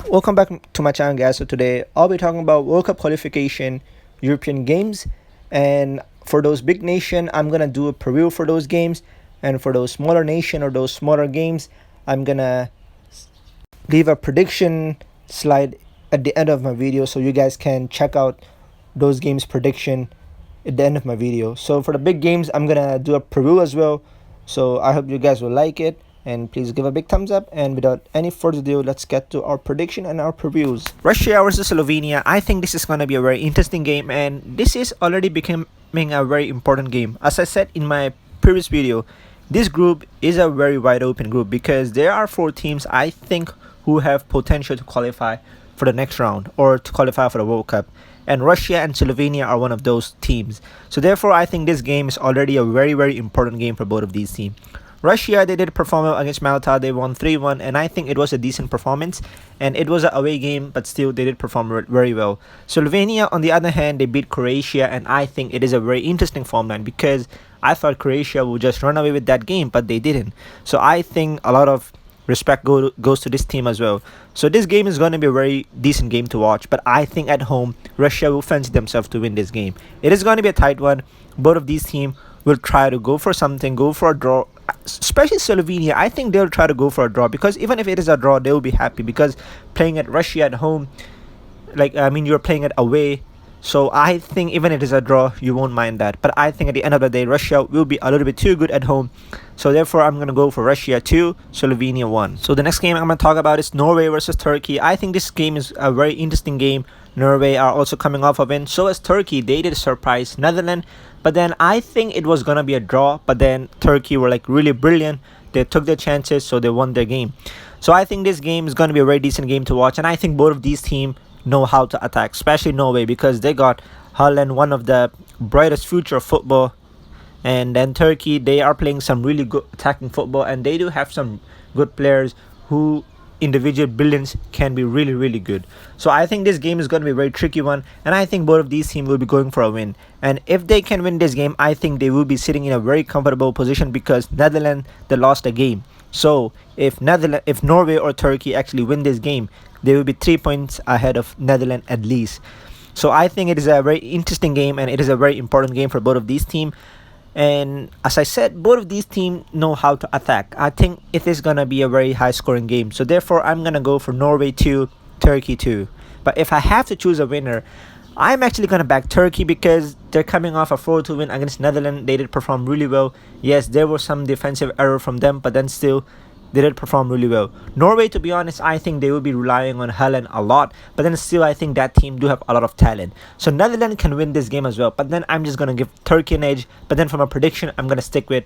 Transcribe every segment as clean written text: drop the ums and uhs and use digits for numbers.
Welcome back to my channel, guys. So today I'll be talking about World Cup qualification, European games, and for those big nation, I'm gonna do a preview for those games, and for those smaller nation or those smaller games, I'm gonna leave a prediction slide at the end of my video so you guys can check out those games prediction at the end of my video. So for the big games, I'm gonna do a preview as well. So I hope you guys will like it, and please give a big thumbs up. And without any further ado, let's get to our prediction and our previews. Russia versus Slovenia. I think this is gonna be a very interesting game, and this is already becoming a very important game. As I said in my previous video, this group is a very wide open group because there are 4 teams I think who have potential to qualify for the next round or to qualify for the World Cup, and Russia and Slovenia are one of those teams. So therefore I think this game is already a very important game for both of these teams. Russia, they did perform well against Malta. They won 3-1, and I think it was a decent performance, and it was an away game, but still they did perform very well. Slovenia, on the other hand, they beat Croatia, and I think it is a very interesting form line because I thought Croatia would just run away with that game, but they didn't. So I think a lot of respect goes to this team as well. So this game is going to be a very decent game to watch, but I think at home Russia will fancy themselves to win this game. It is going to be a tight one. Both of these teams will try to go for something, go for a draw. Especially Slovenia, I think they'll try to go for a draw, because even if it is a draw, they'll be happy because playing at Russia at home, you're playing it away. So I think even if it is a draw, you won't mind that. But I think at the end of the day, Russia will be a little bit too good at home. So therefore, I'm going to go for Russia 2, Slovenia 1. So the next game I'm going to talk about is Norway versus Turkey. I think this game is a very interesting game. Norway are also coming off a win. So as Turkey, they did surprise Netherlands. But then I think it was going to be a draw. But then Turkey were like really brilliant. They took their chances, so they won their game. So I think this game is going to be a very decent game to watch. And I think both of these teams know how to attack, especially Norway, because they got Holland, one of the brightest future of football. And then Turkey, they are playing some really good attacking football, and they do have some good players who individual brilliance can be really good. So I think this game is going to be a very tricky one, and I think both of these teams will be going for a win. And if they can win this game, I think they will be sitting in a very comfortable position because Netherlands, they lost a game. So if Norway or Turkey actually win this game, they will be 3 points ahead of Netherlands at least. So I think it is a very interesting game, and it is a very important game for both of these teams. And as I said, both of these teams know how to attack. I think it is going to be a very high scoring game. So therefore, I'm going to go for Norway 2, Turkey 2. But if I have to choose a winner, I'm actually going to back Turkey because they're coming off a 4-2 win against Netherlands. They did perform really well. Yes, there was some defensive error from them, but then still, they did perform really well. Norway, to be honest, I think they will be relying on Holland a lot, but then still I think that team do have a lot of talent. So Netherlands can win this game as well, but then I'm just going to give Turkey an edge. But then from a prediction, I'm going to stick with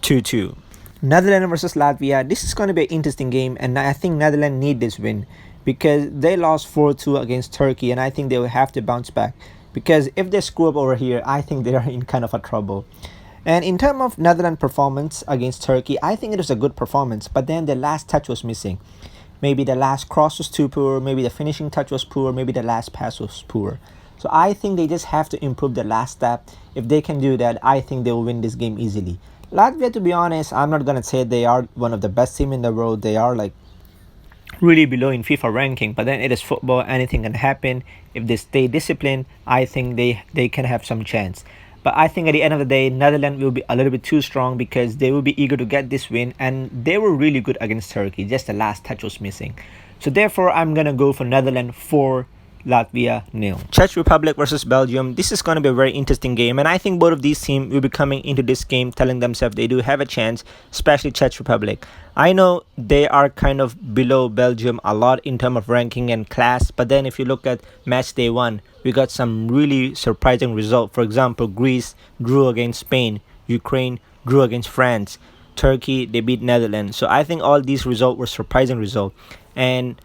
2-2. Netherlands versus Latvia. This is going to be an interesting game, and I think Netherlands need this win because they lost 4-2 against Turkey, and I think they will have to bounce back because if they screw up over here, I think they are in kind of a trouble. And in terms of Netherlands performance against Turkey, I think it was a good performance, but then the last touch was missing. Maybe the last cross was too poor, maybe the finishing touch was poor, maybe the last pass was poor. So I think they just have to improve the last step. If they can do that, I think they will win this game easily. Latvia, to be honest, I'm not going to say they are one of the best teams in the world. They are like really below in FIFA ranking, but then it is football, anything can happen. If they stay disciplined, I think they can have some chance. But I think at the end of the day, Netherlands will be a little bit too strong because they will be eager to get this win, and they were really good against Turkey. Just the last touch was missing. So therefore, I'm going to go for Netherlands 4, Latvia 0. Czech Republic versus Belgium. This is going to be a very interesting game, and I think both of these teams will be coming into this game telling themselves they do have a chance, especially Czech Republic. I know they are kind of below Belgium a lot in terms of ranking and class, but then if you look at match day 1, we got some really surprising results. For example, Greece drew against Spain, Ukraine drew against France, Turkey, they beat Netherlands. So I think all these results were surprising results, and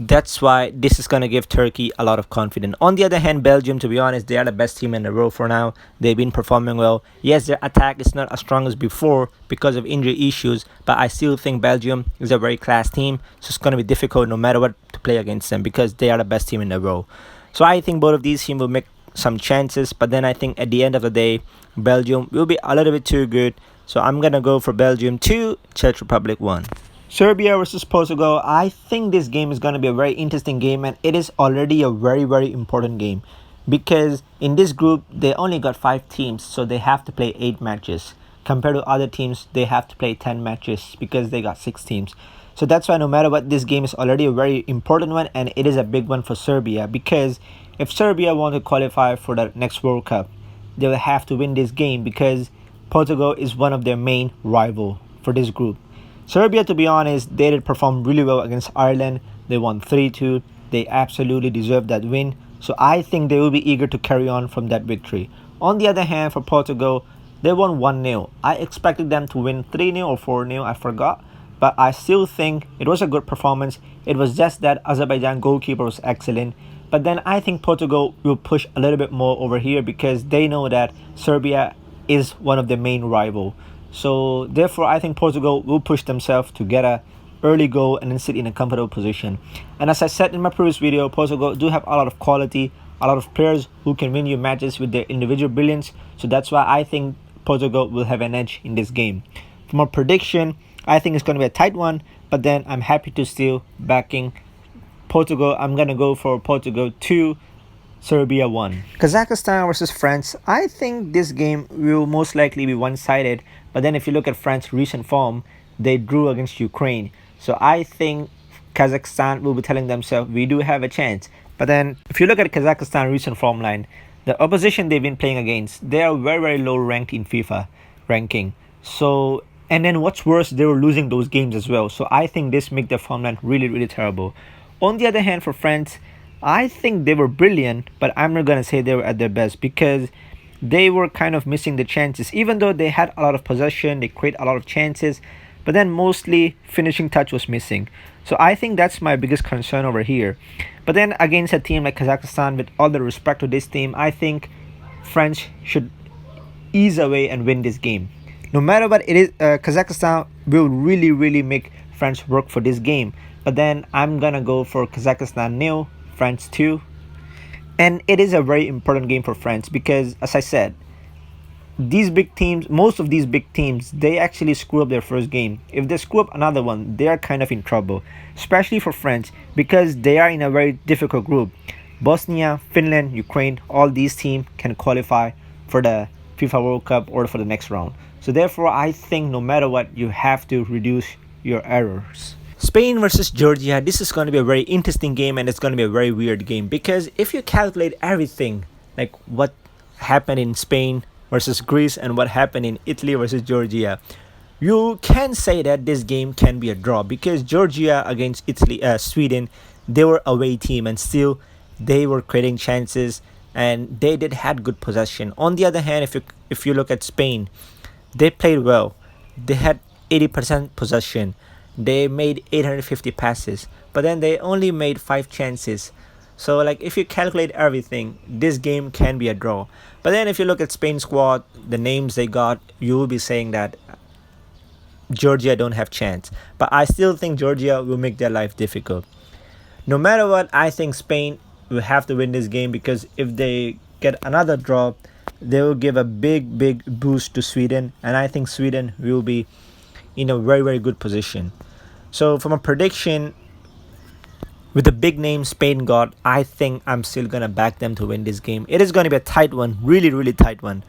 that's why this is going to give Turkey a lot of confidence. On the other hand, Belgium, to be honest, they are the best team in the world for now. They've been performing well. Yes, their attack is not as strong as before because of injury issues, but I still think Belgium is a very class team. So it's going to be difficult no matter what to play against them because they are the best team in the world. So I think both of these teams will make some chances, but then I think at the end of the day, Belgium will be a little bit too good. So I'm going to go for Belgium 2, Czech Republic 1. Serbia versus Portugal. I think this game is going to be a very interesting game, and it is already a very, very important game because in this group they only got 5 teams, so they have to play 8 matches. Compared to other teams, they have to play 10 matches because they got 6 teams. So that's why no matter what, this game is already a very important one, and it is a big one for Serbia because if Serbia want to qualify for the next World Cup, they will have to win this game because Portugal is one of their main rival for this group. Serbia, to be honest, they did perform really well against Ireland. They won 3-2. They absolutely deserved that win. So I think they will be eager to carry on from that victory. On the other hand, for Portugal, they won 1-0. I expected them to win 3-0 or 4-0, I forgot. But I still think it was a good performance. It was just that Azerbaijan goalkeeper was excellent. But then I think Portugal will push a little bit more over here because they know that Serbia is one of their main rival. So therefore, I think Portugal will push themselves to get a early goal and then sit in a comfortable position. And as I said in my previous video, Portugal do have a lot of quality, a lot of players who can win you matches with their individual brilliance. So that's why I think Portugal will have an edge in this game. For my prediction, I think it's going to be a tight one, but then I'm happy to still backing Portugal. I'm going to go for Portugal 2, Serbia 1. Kazakhstan versus France. I think this game will most likely be one-sided. But then if you look at France's recent form, they drew against Ukraine. So I think Kazakhstan will be telling themselves, we do have a chance. But then if you look at Kazakhstan's recent form line, the opposition they've been playing against, they are very, very low ranked in FIFA ranking. So, and then what's worse, they were losing those games as well. So I think this makes their form line really, really terrible. On the other hand, for France, I think they were brilliant, but I'm not going to say they were at their best because they were kind of missing the chances. Even though they had a lot of possession, they create a lot of chances, but then mostly finishing touch was missing. So I think that's my biggest concern over here. But then against a team like Kazakhstan, with all the respect to this team, I think France should ease away and win this game. No matter what it is, Kazakhstan will really, really make France work for this game. But then I'm gonna go for Kazakhstan 0, France 2. And it is a very important game for France because, as I said, these big teams, most of these big teams, they actually screw up their first game. If they screw up another one, they are kind of in trouble, especially for France because they are in a very difficult group. Bosnia, Finland, Ukraine, all these teams can qualify for the FIFA World Cup or for the next round. So therefore, I think no matter what, you have to reduce your errors. Spain versus Georgia. This is going to be a very interesting game, and it's going to be a very weird game because if you calculate everything, like what happened in Spain versus Greece and what happened in Italy versus Georgia, you can say that this game can be a draw because Georgia against Sweden, they were away team and still they were creating chances and they did had good possession. On the other hand, if you look at Spain, they played well. They had 80% possession. They made 850 passes, but then they only made 5 chances. So like if you calculate everything, this game can be a draw. But then if you look at Spain's squad, the names they got, you will be saying that Georgia don't have chance. But I still think Georgia will make their life difficult. No matter what, I think Spain will have to win this game because if they get another draw, they will give a big, big boost to Sweden. And I think Sweden will be in a very, very good position. So from a prediction, with the big name Spain got, I think I'm still going to back them to win this game. It is going to be a tight one, really, really tight one.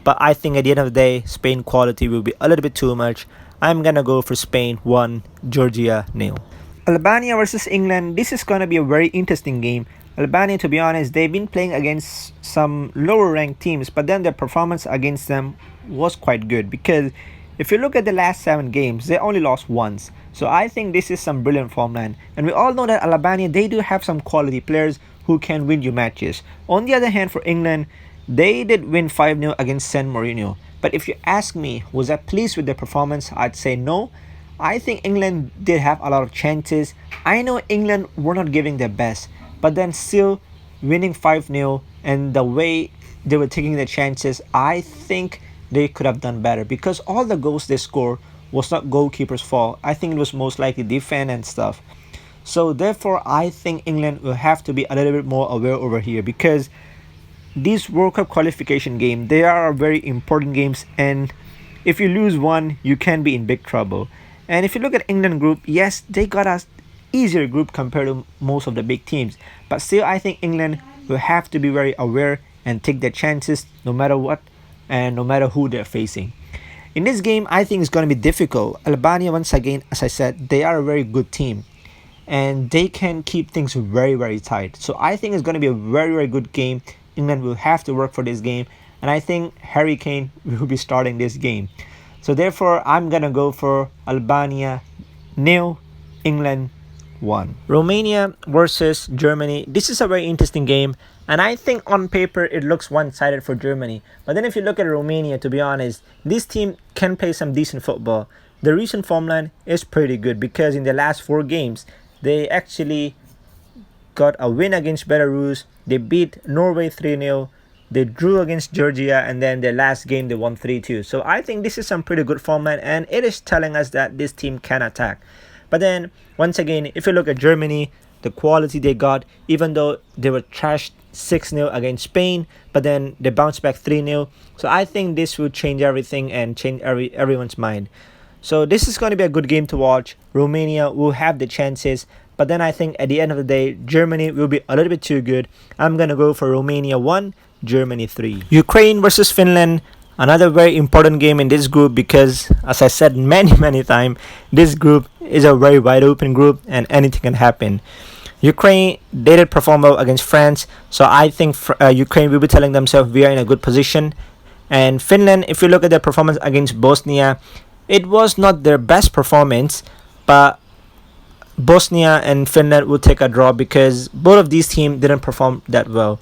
But I think at the end of the day, Spain quality will be a little bit too much. I'm going to go for Spain 1, Georgia 0. Albania versus England. This is going to be a very interesting game. Albania, to be honest, they've been playing against some lower ranked teams, but then their performance against them was quite good because if you look at the last 7 games, they only lost once. So I think this is some brilliant form line. And we all know that Albania, they do have some quality players who can win you matches. On the other hand, for England, they did win 5-0 against San Marino. But if you ask me, was I pleased with their performance? I'd say no. I think England did have a lot of chances. I know England were not giving their best, but then still winning 5-0 and the way they were taking their chances, I think they could have done better because all the goals they scored was not goalkeeper's fault. I think it was most likely defense and stuff. So therefore, I think England will have to be a little bit more aware over here because these World Cup qualification games, they are very important games, and if you lose one, you can be in big trouble. And if you look at England group, yes, they got a easier group compared to most of the big teams. But still, I think England will have to be very aware and take their chances no matter what and no matter who they're facing. In this game, I think it's going to be difficult. Albania, once again, as I said, they are a very good team and they can keep things very, very tight. So I think it's going to be a very, very good game. England will have to work for this game, and I think Harry Kane will be starting this game. So therefore, I'm going to go for Albania 0, England 1. Romania versus Germany. This is a very interesting game, and I think on paper it looks one-sided for Germany. But then if you look at Romania, to be honest, this team can play some decent football. The recent form line is pretty good because in the last 4 games, they actually got a win against Belarus. They beat Norway 3-0. They drew against Georgia, and then their last game they won 3-2. So I think this is some pretty good form line, and it is telling us that this team can attack. But then, once again, if you look at Germany, the quality they got, even though they were trashed 6-0 against Spain, but then they bounced back 3-0. So I think this will change everything and change everyone's mind. So this is going to be a good game to watch. Romania will have the chances, but then I think at the end of the day, Germany will be a little bit too good. I'm going to go for Romania 1, Germany 3. Ukraine versus Finland. Another very important game in this group because, as I said many times, this group is a very wide open group and anything can happen. Ukraine, they did perform well against France, so I think Ukraine will be telling themselves we are in a good position. And Finland, if you look at their performance against Bosnia, it was not their best performance, but Bosnia and Finland will take a draw because both of these teams didn't perform that well.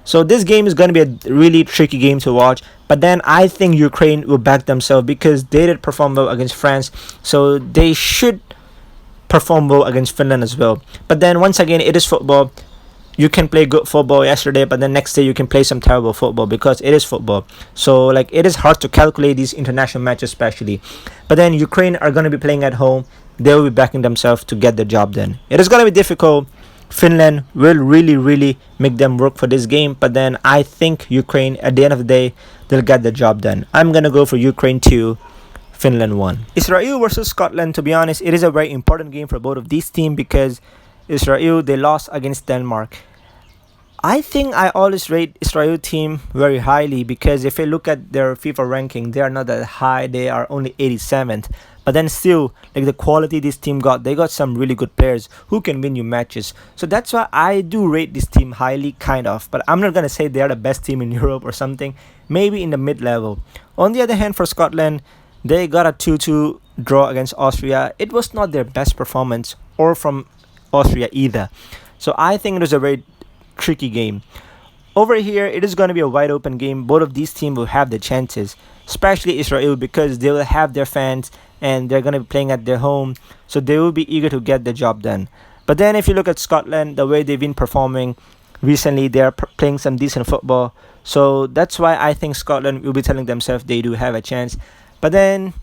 So this game is going to be a really tricky game to watch. But then I think Ukraine will back themselves because they did perform well against France. So they should perform well against Finland as well. But then once again, it is football. You can play good football yesterday, but the next day you can play some terrible football because it is football. So like it is hard to calculate these international matches especially. But then Ukraine are going to be playing at home. They will be backing themselves to get the job done. It is going to be difficult. Finland will really make them work for this game, but then I think Ukraine, at the end of the day, they'll get the job done. I'm gonna go for Ukraine 2, Finland 1. Israel versus Scotland, to be honest, it is a very important game for both of these teams because Israel, they lost against Denmark. I think I always rate Israel team very highly because if you look at their FIFA ranking, they are not that high. They are only 87th. But then still, like the quality this team got, they got some really good players who can win you matches. So that's why I do rate this team highly, kind of. But I'm not going to say they are the best team in Europe or something. Maybe in the mid-level. On the other hand, for Scotland, they got a 2-2 draw against Austria. It was not their best performance, or from Austria either. So I think it was a very tricky game. Over here, it is going to be a wide open game. Both of these teams will have the chances, especially Israel because they will have their fans and they're going to be playing at their home, so they will be eager to get the job done. But then if you look at Scotland, the way they've been performing recently, they are playing some decent football. So that's why I think Scotland will be telling themselves they do have a chance. But then,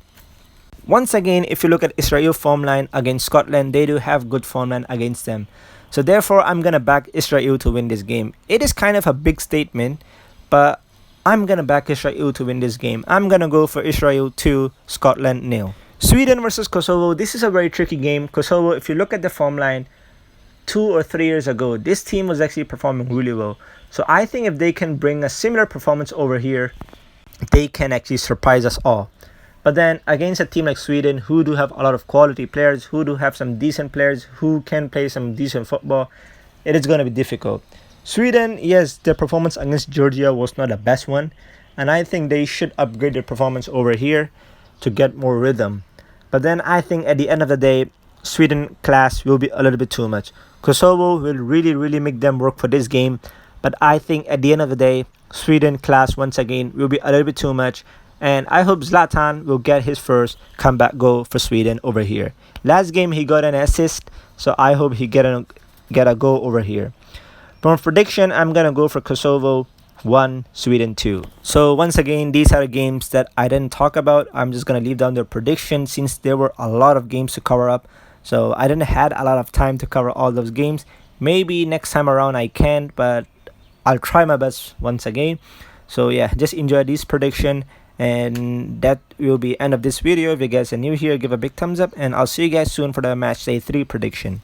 once again, if you look at Israel form line against Scotland, they do have good form line against them. So therefore, I'm going to back Israel to win this game. It is kind of a big statement, but I'm going to back Israel to win this game. I'm going to go for Israel 2, Scotland 0. Sweden versus Kosovo. This is a very tricky game. Kosovo, if you look at the form line, 2 or 3 years ago, this team was actually performing really well. So I think if they can bring a similar performance over here, they can actually surprise us all. But then against a team like Sweden, who do have a lot of quality players, who do have some decent players, who can play some decent football, it is going to be difficult. Sweden, yes, their performance against Georgia was not the best one. And I think they should upgrade their performance over here to get more rhythm. But then I think at the end of the day, Sweden class will be a little bit too much. Kosovo will really make them work for this game. But I think at the end of the day, Sweden class once again will be a little bit too much. And I hope Zlatan will get his first comeback goal for Sweden over here. Last game he got an assist, so I hope he get a goal over here. From prediction, I'm gonna go for Kosovo 1, Sweden 2. So once again, these are the games that I didn't talk about. I'm just gonna leave down their prediction since there were a lot of games to cover up. So I didn't had a lot of time to cover all those games. Maybe next time around I can, but I'll try my best once again. So yeah, just enjoy this prediction. And that will be end of this video. If you guys are new here, give a big thumbs up, and I'll see you guys soon for the match day 3 prediction.